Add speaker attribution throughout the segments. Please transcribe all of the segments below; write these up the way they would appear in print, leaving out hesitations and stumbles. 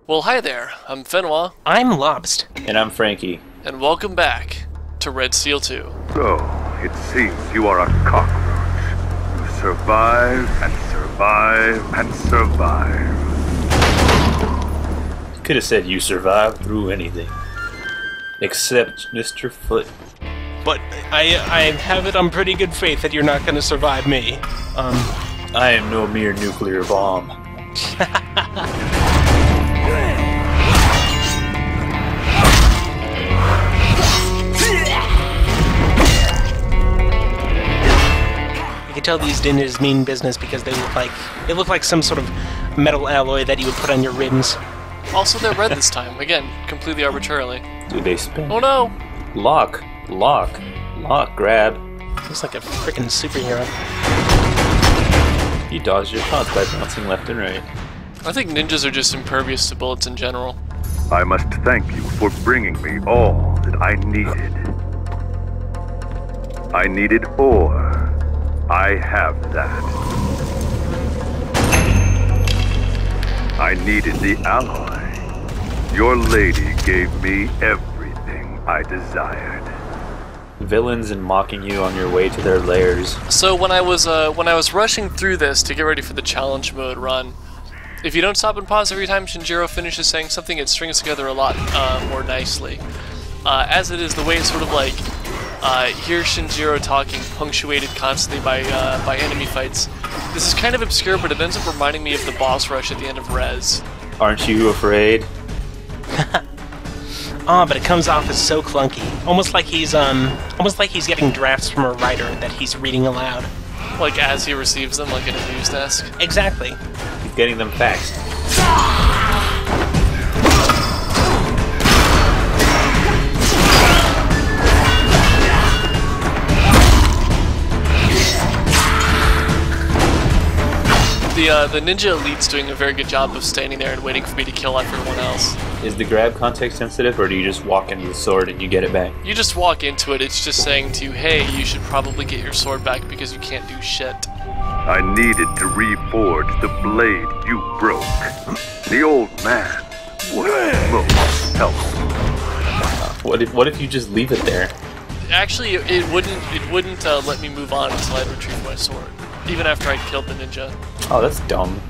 Speaker 1: Well, hi there. I'm Fenwa,
Speaker 2: I'm Lobst.
Speaker 3: And I'm Frankie.
Speaker 1: and welcome back to Red Seal 2.
Speaker 4: So, it seems you are a cockroach. You survive and survive and survive.
Speaker 3: Could have said you survived through anything. Except Mr. Foot.
Speaker 2: But I have it on pretty good faith that you're not going to survive me.
Speaker 3: I am no mere nuclear bomb.
Speaker 2: You can tell these ninjas mean business because they look like some sort of metal alloy that you would put on your rims.
Speaker 1: Also, they're red this time. Again, completely arbitrarily.
Speaker 3: Do they spin?
Speaker 1: Oh no!
Speaker 3: Lock, grab.
Speaker 2: Looks like a freaking superhero.
Speaker 3: You dodge your taunts by bouncing left and right.
Speaker 1: I think ninjas are just impervious to bullets in general.
Speaker 4: I must thank you for bringing me all that I needed. I needed ore. I have that. I needed the alloy. Your lady gave me everything I desired.
Speaker 3: Villains and mocking you on your way to their lairs.
Speaker 1: So when I was rushing through this to get ready for the challenge mode run, if you don't stop and pause every time Shinjiro finishes saying something, it strings together a lot more nicely. As it is, the way it's sort of like hear Shinjiro talking, punctuated constantly by enemy fights. This is kind of obscure, but it ends up reminding me of the boss rush at the end of Rez.
Speaker 3: Aren't you afraid?
Speaker 2: Oh, but it comes off as so clunky. Almost like he's getting drafts from a writer that he's reading aloud.
Speaker 1: Like as he receives them, like in a news desk.
Speaker 2: Exactly.
Speaker 3: He's getting them faxed.
Speaker 1: The ninja elite's doing a very good job of standing there and waiting for me to kill everyone else.
Speaker 3: Is the grab context sensitive, or do you just walk into the sword and you get it back?
Speaker 1: You just walk into it, it's just saying to you, hey, you should probably get your sword back because you can't do shit.
Speaker 4: I needed to reforge the blade you broke. The old man was most helpful.
Speaker 3: What if you just leave it there?
Speaker 1: Actually, it wouldn't let me move on until I'd retrieved my sword, even after I'd killed the ninja.
Speaker 3: Oh, that's dumb.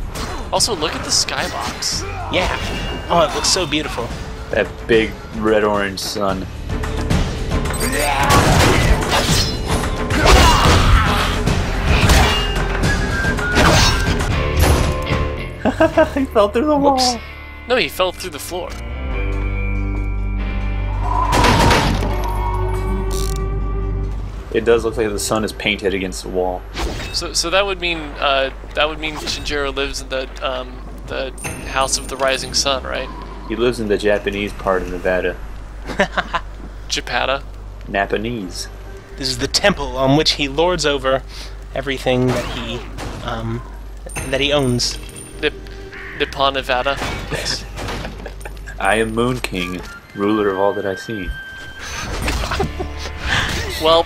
Speaker 1: Also, look at the skybox.
Speaker 2: Yeah. Oh, it looks so beautiful.
Speaker 3: That big red-orange sun. He fell through the wall.
Speaker 1: Whoops. No, he fell through the floor.
Speaker 3: It does look like the sun is painted against the wall.
Speaker 1: So that would mean Shinjiro lives in the House of the Rising Sun, right?
Speaker 3: He lives in the Japanese part of Nevada.
Speaker 1: Japata.
Speaker 3: Napanese.
Speaker 2: This is the temple on which he lords over everything that he owns.
Speaker 1: Nippon, Nevada.
Speaker 2: Yes.
Speaker 3: I am Moon King, ruler of all that I see.
Speaker 1: Well,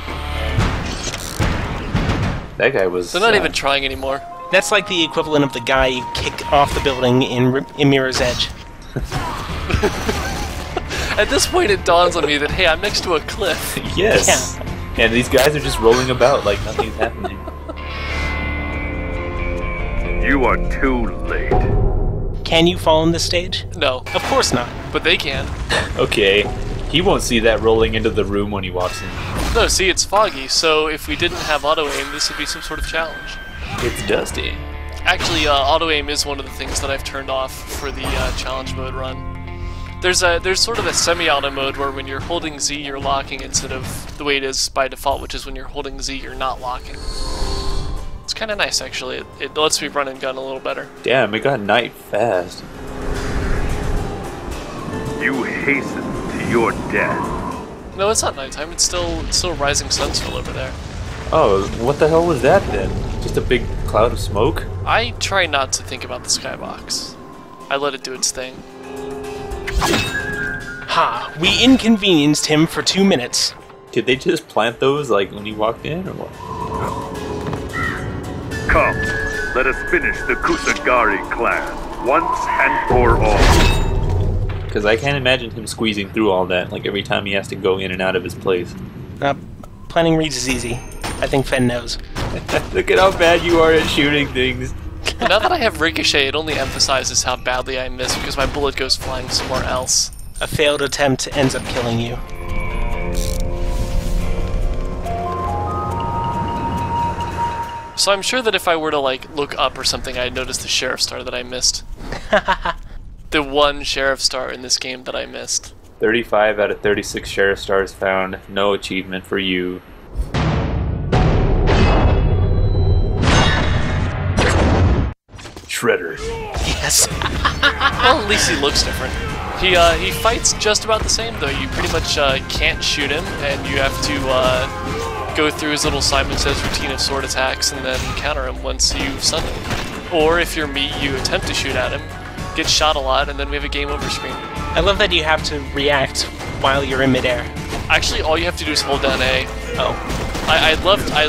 Speaker 3: that guy was...
Speaker 1: they're not even trying anymore.
Speaker 2: That's like the equivalent of the guy you kick off the building in Mirror's Edge.
Speaker 1: At this point, it dawns on me that, hey, I'm next to a cliff.
Speaker 3: Yes! Yeah. And these guys are just rolling about like nothing's happening.
Speaker 4: You are too late.
Speaker 2: Can you fall on this stage?
Speaker 1: No,
Speaker 2: Of course not.
Speaker 1: but they can.
Speaker 3: Okay, he won't see that rolling into the room when he walks in.
Speaker 1: No, see, it's foggy, so if we didn't have auto-aim, this would be some sort of challenge.
Speaker 3: It's dusty.
Speaker 1: Actually, auto-aim is one of the things that I've turned off for the challenge mode run. There's sort of a semi-auto mode where when you're holding Z, you're locking instead of the way it is by default, which is when you're holding Z, you're not locking. It's kind of nice, actually. It lets me run and gun a little better.
Speaker 3: Damn, it got night fast.
Speaker 4: You hasten to your death.
Speaker 1: No, it's not nighttime. It's still rising sun still over there.
Speaker 3: Oh, what the hell was that then? Just a big cloud of smoke?
Speaker 1: I try not to think about the skybox. I let it do its thing.
Speaker 2: Ha! We inconvenienced him for 2 minutes.
Speaker 3: Did they just plant those like when he walked in or what?
Speaker 4: Come, let us finish the Kusagari clan once and for all.
Speaker 3: because I can't imagine him squeezing through all that, like every time he has to go in and out of his place.
Speaker 2: Planning reads is easy. I think Fen knows.
Speaker 3: Look at how bad you are at shooting things.
Speaker 1: But now that I have Ricochet, it only emphasizes how badly I miss because my bullet goes flying somewhere else.
Speaker 2: A failed attempt ends up killing you.
Speaker 1: So I'm sure that if I were to, like, look up or something, I'd notice the Sheriff Star that I missed. The one Sheriff Star in this game that I missed.
Speaker 3: 35 out of 36 Sheriff Stars found. No achievement for you. Shredder.
Speaker 2: Yes.
Speaker 1: Well, at least he looks different. He fights just about the same, though. You pretty much can't shoot him, and you have to go through his little Simon Says routine of sword attacks and then counter him once you stun him. Or if you're me, you attempt to shoot at him, get shot a lot, and then we have a game over screen.
Speaker 2: I love that you have to react while you're in midair.
Speaker 1: Actually, all you have to do is hold down A.
Speaker 2: Oh.
Speaker 1: I'd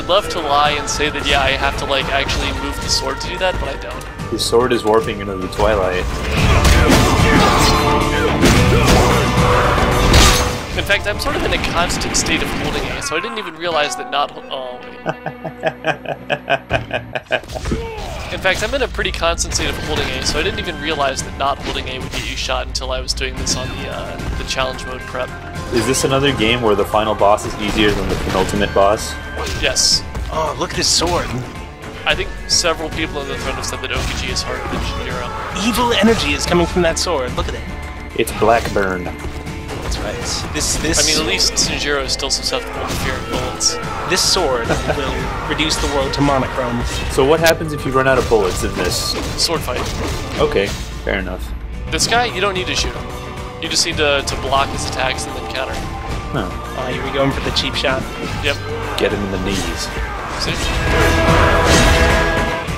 Speaker 1: love to lie and say that, yeah, I have to, like, actually move the sword to do that, but I don't.
Speaker 3: His sword is warping into the twilight.
Speaker 1: In fact, I'm sort of in a constant state of holding A, so I didn't even realize that not... Oh, wait. In fact, I'm in a pretty constant state of holding A, so I didn't even realize that not holding A would get you shot until I was doing this on the challenge mode prep.
Speaker 3: Is this another game where the final boss is easier than the penultimate boss?
Speaker 1: Yes.
Speaker 2: Oh, look at his sword.
Speaker 1: I think several people in the thread have said that Okiji is harder than Shinjiro.
Speaker 2: Evil energy is coming from that sword. Look at it.
Speaker 3: It's Blackburn.
Speaker 2: That's right. This.
Speaker 1: I mean, at least Shinjiro is still susceptible to fear and bullets.
Speaker 2: This sword will reduce the world to monochrome.
Speaker 3: So what happens if you run out of bullets in this?
Speaker 1: Sword fight.
Speaker 3: Okay, fair enough.
Speaker 1: This guy, you don't need to shoot him. You just need to block his attacks and then counter.
Speaker 3: Huh.
Speaker 2: Here we going for the cheap shot.
Speaker 1: Yep.
Speaker 3: Get him in the knees.
Speaker 1: See?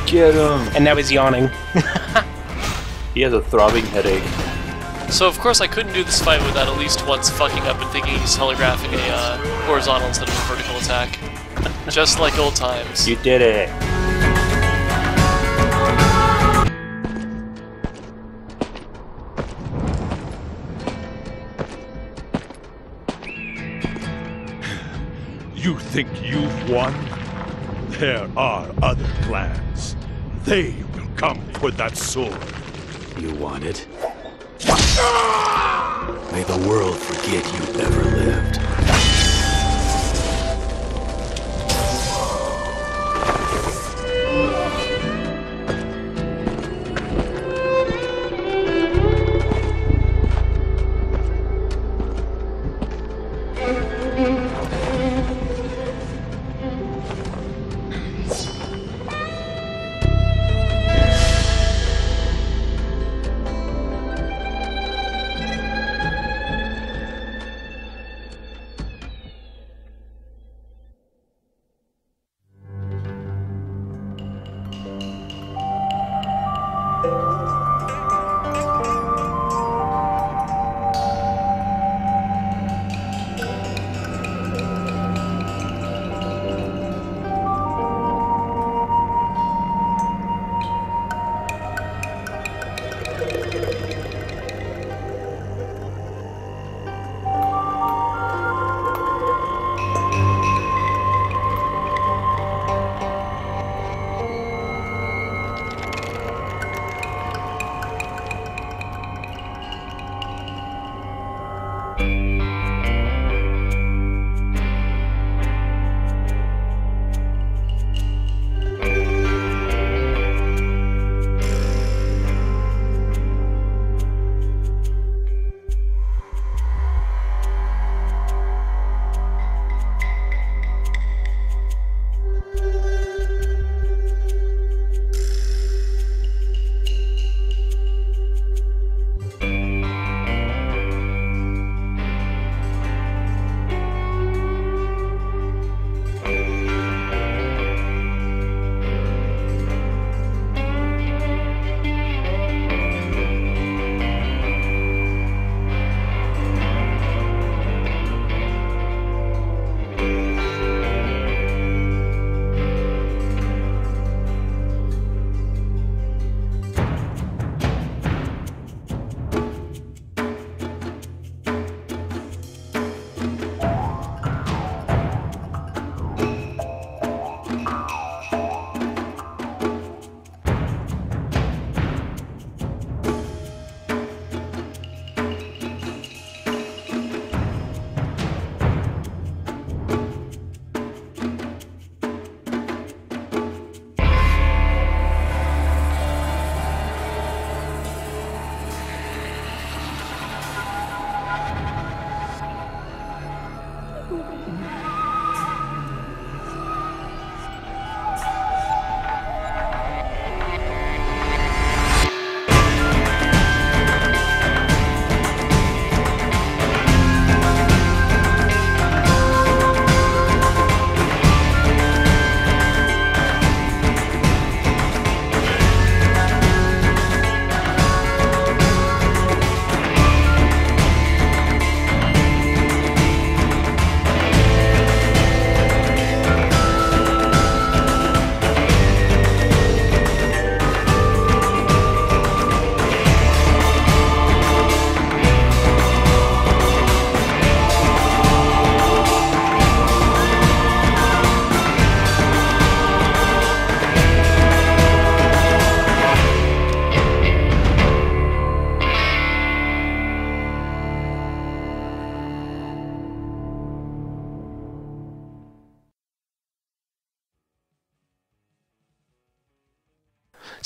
Speaker 3: Get him!
Speaker 2: And now he's yawning.
Speaker 3: He has a throbbing headache.
Speaker 1: So of course I couldn't do this fight without at least once fucking up and thinking he's telegraphing a horizontal instead of a vertical attack. Just like old times.
Speaker 3: You did it!
Speaker 5: You think you've won? There are other plans. They will come for that sword.
Speaker 6: You want it? May the world forget you ever lived.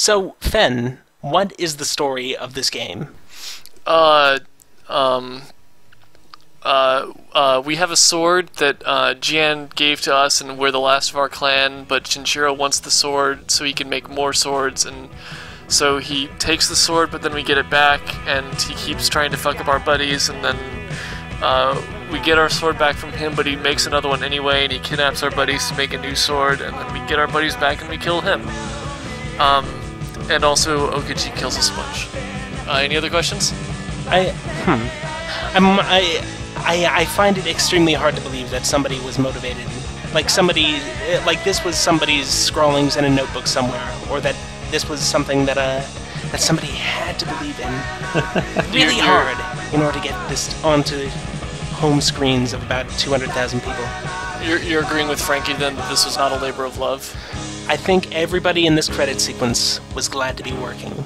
Speaker 2: So, Fen, what is the story of this game?
Speaker 1: We have a sword that Jian gave to us, and we're the last of our clan, but Shinjiro wants the sword so he can make more swords, and so he takes the sword, but then we get it back, and he keeps trying to fuck up our buddies, and then we get our sword back from him, but he makes another one anyway, and he kidnaps our buddies to make a new sword, and then we get our buddies back and we kill him. And also Okaji kills a sponge. Any other questions?
Speaker 2: I find it extremely hard to believe that somebody was motivated, like this was somebody's scrawlings in a notebook somewhere, or that this was something that somebody had to believe in really hard in order to get this onto home screens of about 200,000 people.
Speaker 1: You're agreeing with Frankie then that this was not a labor of love?
Speaker 2: I think everybody in this credit sequence was glad to be working.